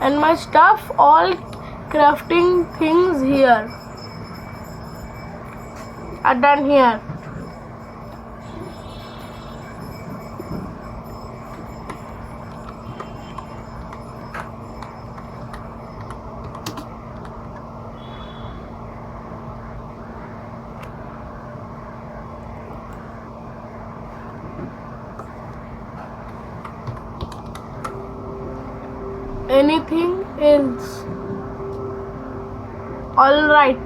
and my stuff, all crafting things here are done here. Anything else? All right.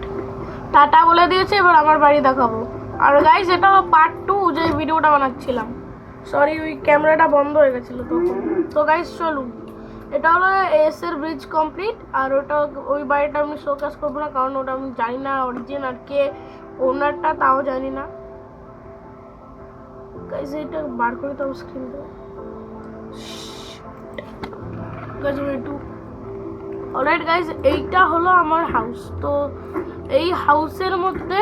Tata বলে দিয়েছে, এবার আমার বাড়ি দেখাবো। আর গাইস, এটা পার্ট 2 যে ভিডিওটা বানাচ্ছিলাম। সরি, ওই ক্যামেরাটা বন্ধ হয়ে গেছিল তখন। তো গাইস চলুন, এটা হলো এস এর ব্রিজ কমপ্লিট। আর ওটা ওই বাড়িটা আমি শোকেস করবো না, কারণ ওটা আমি জানি না অরিজিন আর কে ওনারটা, তাও জানি না। গাইস এটা বার করে দাও স্ক্রিনটা। অলরাইট গাইস, এইটা হলো আমার হাউস। তো এই হাউসের মধ্যে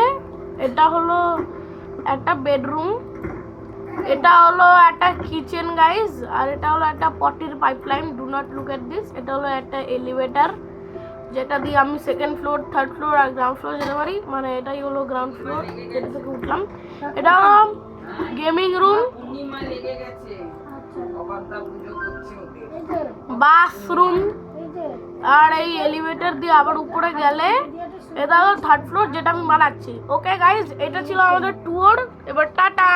এটা হলো একটা বেডরুম, এটা হলো একটা কিচেন গাইস, আর এটা হলো একটা পটির pipeline. Do not look at this. এটা হলো একটা এলিভেটর, যেটা দিয়ে আমি সেকেন্ড ফ্লোর, থার্ড ফ্লোর আর গ্রাউন্ড ফ্লোর যেতে পারি। মানে এটাই হলো গ্রাউন্ড ফ্লোর, যেটা থেকে উঠলাম। এটা হলো গেমিং রুম, বাথরুম, আর এই এলিভেটর দিয়ে আবার উপরে গেলে এটা হলো থার্ড ফ্লোর, যেটা আমি বানাচ্ছি। ওকে গাইজ, এটা ছিল আমাদের ট্যুর। এবার টাটা।